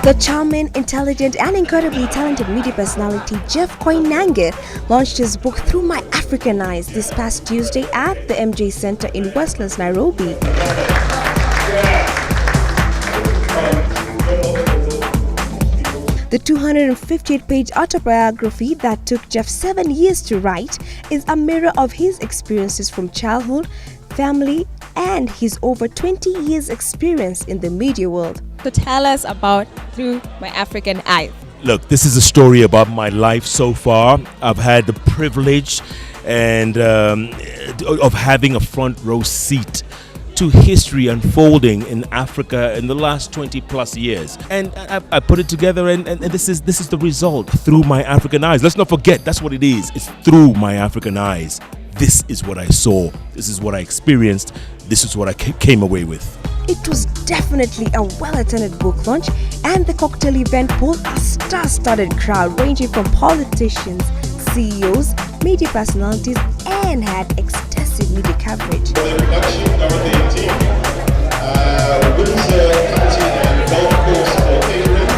The charming, intelligent, and incredibly talented media personality Jeff Koinange launched his book Through My African Eyes this past Tuesday at the MJ Center in Westlands, Nairobi. The 258-page autobiography that took Jeff 7 years to write is a mirror of his experiences from childhood, family, and his over 20 years experience in the media world. So tell us about Through My African Eyes. Look, this is a story about my life so far. I've had the privilege and of having a front row seat to history unfolding in Africa in the last 20 plus years. And I put it together and this is the result, Through My African Eyes. Let's not forget, that's what it is. It's through my African eyes. This is what I saw. This is what I experienced. This is what I came away with. It was definitely a well-attended book launch, and the cocktail event pulled a star-studded crowd ranging from politicians, CEOs, media personalities, and had extensive media coverage. For the introduction of the team, Windsor County and Golf Course for catering.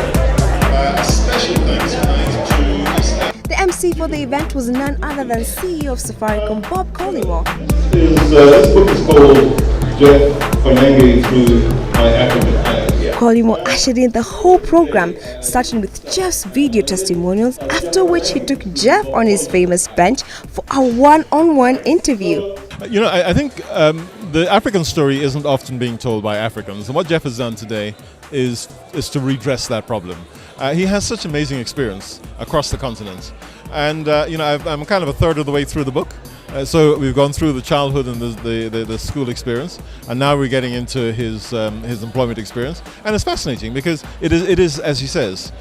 A special thanks tonight to staff. The MC for the event was none other than CEO of Safaricom, Bob Koinange. This book is called Jeff Koinange Through My African Eyes. Koinange ushered in the whole program, starting with Jeff's video testimonials, after which he took Jeff on his famous bench for a one-on-one interview. You know, I think the African story isn't often being told by Africans, and what Jeff has done today is to redress that problem. He has such amazing experience across the continent, and you know, I'm kind of a third of the way through the book. So we've gone through the childhood and the school experience, and now we're getting into his employment experience, and it's fascinating because it is as he says,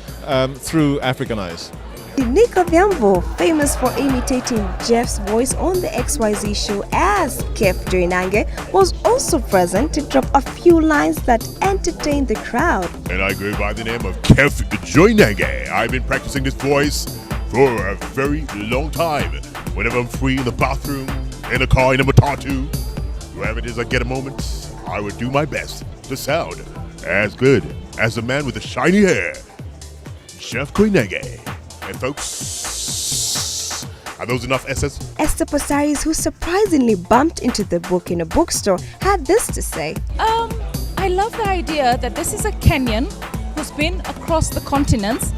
through African eyes. Nico Thiambo, famous for imitating Jeff's voice on the XYZ show as Kef Koinange, was also present to drop a few lines that entertained the crowd. And I go by the name of Kef Koinange. I've been practicing this voice for a very long time. Whenever I'm free in the bathroom, in the car, in a matatu, wherever it is I get a moment, I would do my best to sound as good as the man with the shiny hair, Jeff Koinange. And folks, are those enough S's? Esther Pasaris, who surprisingly bumped into the book in a bookstore, had this to say. I love the idea that this is a Kenyan who's been across the continents.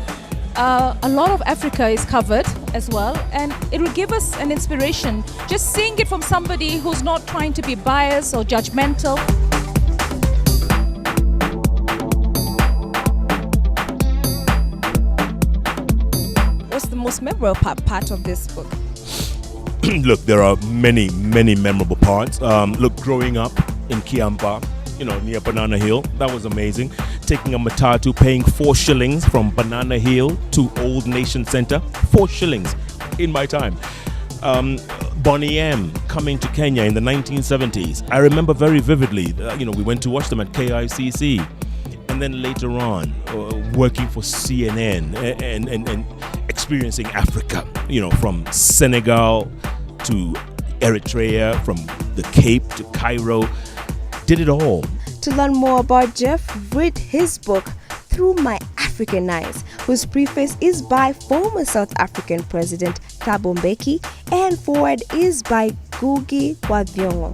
A lot of Africa is covered as well, and it will give us an inspiration just seeing it from somebody who's not trying to be biased or judgmental. What's the most memorable part of this book? Look, there are many memorable parts. Look, growing up in Kiampa, you know, near Banana Hill, that was amazing. Taking a matatu, paying 4 shillings from Banana Hill to Old Nation Center, 4 shillings in my time. Bonnie M coming to Kenya in the 1970s. I remember very vividly, you know, we went to watch them at KICC. And then later on, working for CNN and experiencing Africa, you know, from Senegal to Eritrea, from the Cape to Cairo, did it all. To learn more about Jeff, read his book, Through My African Eyes, whose preface is by former South African President Thabo Mbeki and foreword is by Ngugi wa Thiong'o.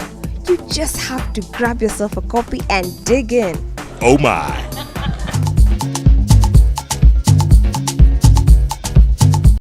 You just have to grab yourself a copy and dig in. Oh my!